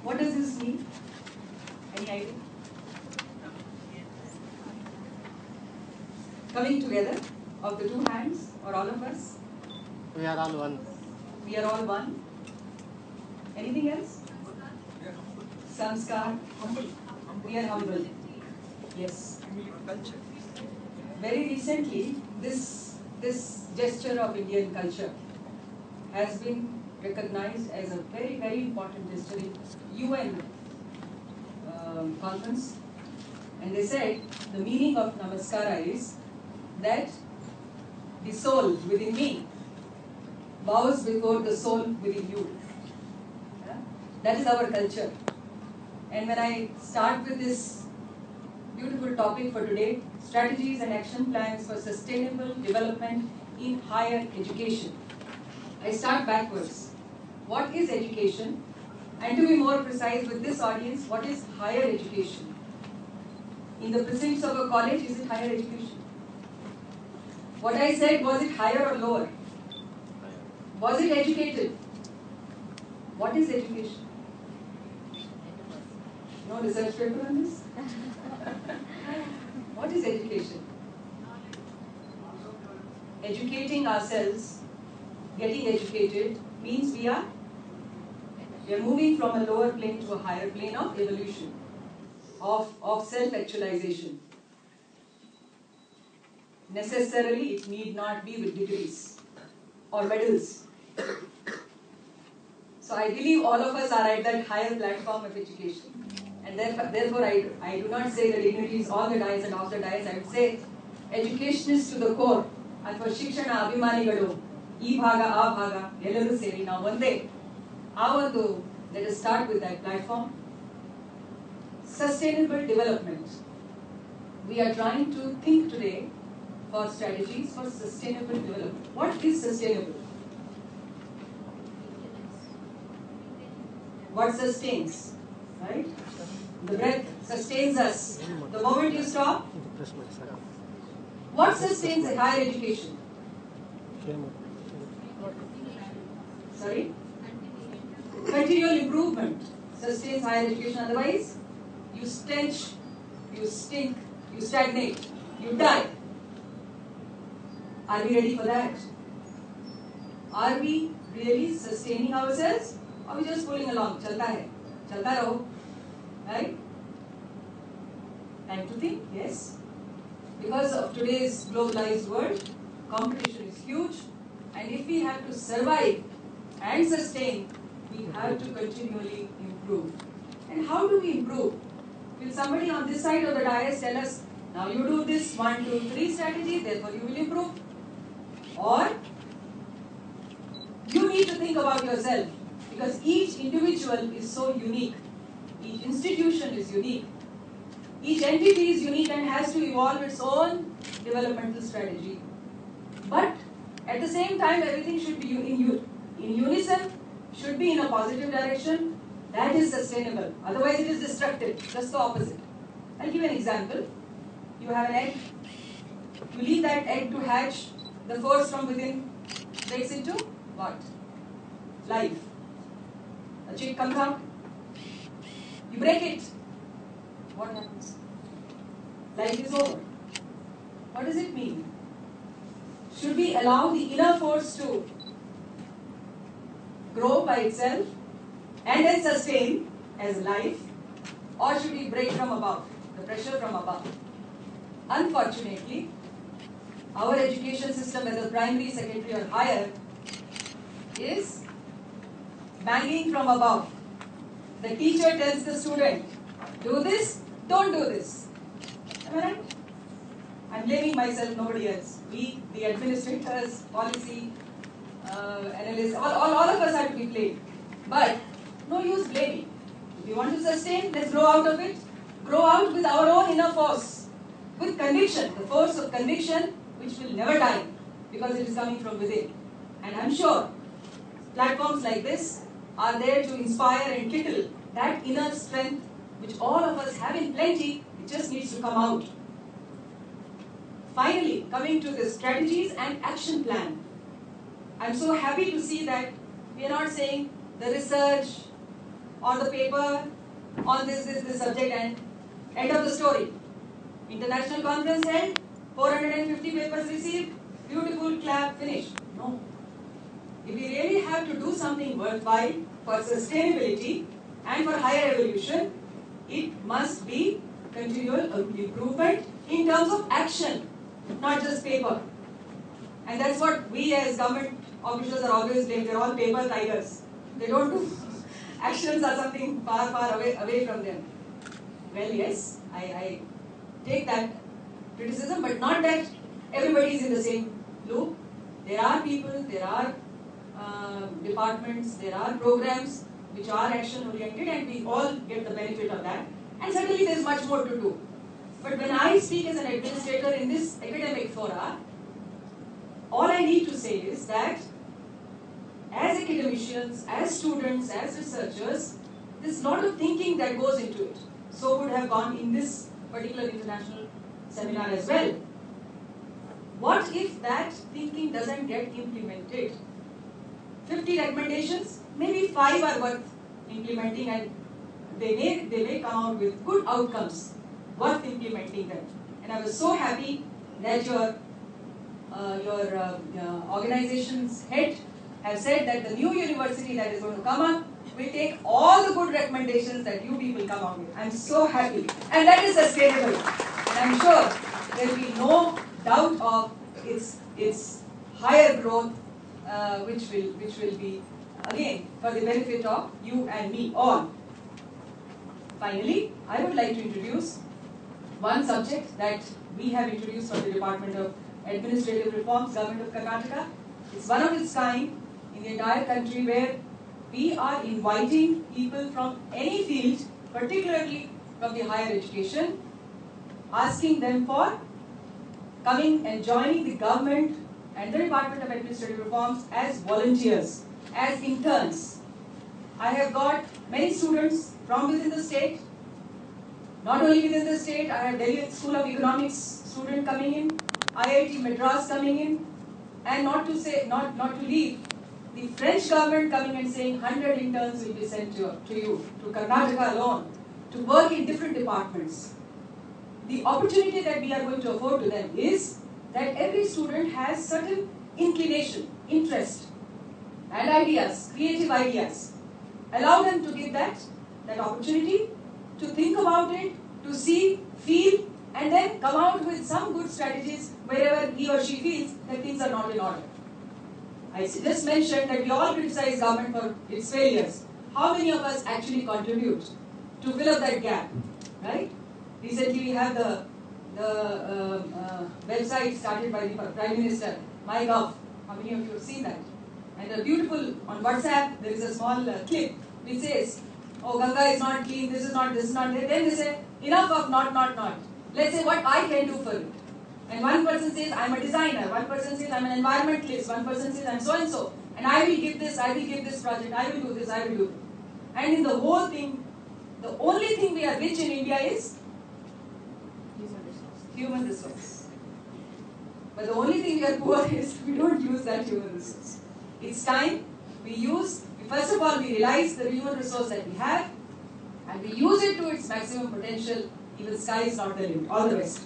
What does this mean? Any idea? Coming together of the two hands, or all of us? We are all one. We are all one. Anything else? Samskar. We are humble. Yes. Very recently, this gesture of Indian culture has been recognized as a very, very important gesture in UN conference. And they said the meaning of Namaskara is that the soul within me bows before the soul within you. Yeah? That is our culture. And when I start with this beautiful topic for today, strategies and action plans for sustainable development in higher education, I start backwards. What is education? And to be more precise with this audience, what is higher education? In the precincts of a college, is it higher education? What I said, was it higher or lower? Was it educated? What is education? No research paper on this? What is education? Educating ourselves, getting educated, means we are moving from a lower plane to a higher plane of evolution, of self-actualization. Necessarily, it need not be with degrees or medals. So I believe all of us are at that higher platform of education. And therefore I do not say the dignities on the dais and off the dais. I would say educationists to the core. Athwa shikshana abhimanigalu, ee bhaga, aa bhaga, ellaru seri now one day. Let us start with that platform. Sustainable development. We are trying to think today for strategies for sustainable development. What is sustainable? What sustains? Right? The breath sustains us. The moment you stop, what sustains a higher education? Sorry? Continual improvement sustains higher education. Otherwise, you stench, you stink, you stagnate, you die. Are we ready for that? Are we really sustaining ourselves? Or are we just pulling along? Chalta hai. Chalta raho. Right? Time to think, yes. Because of today's globalized world, competition is huge. And if we have to survive and sustain, we have to continually improve. And how do we improve? Will somebody on this side of the dais tell us, now you do this 1, 2, 3 strategy, therefore you will improve? Or you need to think about yourself, because each individual is so unique. Each institution is unique. Each entity is unique and has to evolve its own developmental strategy. But at the same time, everything should be in unison, should be in a positive direction. That is sustainable. Otherwise, it is destructive. Just the opposite. I'll give an example. You have an egg. You leave that egg to hatch. The force from within breaks into what? Life. A chick comes out. You break it. What happens? Life is over. What does it mean? Should we allow the inner force to grow by itself and then sustain as life? Or should we break from above, the pressure from above? Unfortunately, our education system as a primary, secondary or higher is banging from above. The teacher tells the student, do this, don't do this. Am I right? I'm blaming myself, nobody else. We, the administrators, policy, analysts, all of us have to be blamed. But no use blaming. If you want to sustain, let's grow out of it. Grow out with our own inner force. With conviction, the force of conviction which will never die because it is coming from within. And I'm sure platforms like this are there to inspire and tickle that inner strength which all of us have in plenty. It just needs to come out. Finally, coming to the strategies and action plan. I'm so happy to see that we are not saying the research, on the paper on this subject and end of the story. International conference held, 450 papers received, beautiful, clap, finish. No. If we really have to do something worthwhile for sustainability and for higher evolution, it must be continual improvement in terms of action, not just paper. And that's what we as government officials are always blamed. They're all paper tigers. They don't do actions are something far, far away from them. Well, yes, I take that criticism, but not that everybody is in the same loop. There are people, there are departments, there are programs which are action oriented, and we all get the benefit of that. And certainly there is much more to do. But when I speak as an administrator in this academic fora, all I need to say is that as academicians, as students, as researchers, there's a lot of thinking that goes into it. So would have gone in this particular international seminar as well. What if that thinking doesn't get implemented? 50 recommendations, maybe 5 are worth implementing, and they may come out with good outcomes worth implementing them. And I was so happy that your organization's head have said that the new university that is going to come up will take all the good recommendations that you people come up with. I'm so happy. And that is sustainable. And I'm sure there will be no doubt of its higher growth, which will be, again, for the benefit of you and me all. Finally, I would like to introduce one subject that we have introduced from the Department of Administrative Reforms, Government of Karnataka. It's one of its kind in the entire country, where we are inviting people from any field, particularly from the higher education, asking them for coming and joining the government and the Department of Administrative Reforms as volunteers, as interns. I have got many students from within the state. Not only within the state, I have Delhi School of Economics student coming in, IIT Madras coming in, and not to leave, the French government coming and saying 100 interns will be sent to you, to Karnataka alone, to work in different departments. The opportunity that we are going to afford to them is that every student has certain inclination, interest, and ideas, creative ideas. Allow them to give that opportunity, to think about it, to see, feel, and then come out with some good strategies wherever he or she feels that things are not in order. I just mentioned that we all criticize government for its failures. How many of us actually contribute to fill up that gap, right? Recently we have the website started by the Prime Minister, MyGov. How many of you have seen that? And a beautiful, on WhatsApp, there is a small clip which says, oh, Ganga is not clean, this is not. Then they say, enough of not. Let's say what I can do for it. And one person says, I'm a designer. One person says, I'm an environmentalist. One person says, I'm so-and-so. And I will give this project. I will do this, I will do that. And in the whole thing, the only thing we are rich in India is human resource. But the only thing we are poor is we don't use that human resource. It's time first of all, we realize the human resource that we have, and we use it to its maximum potential. Even sky is not the limit. All the best.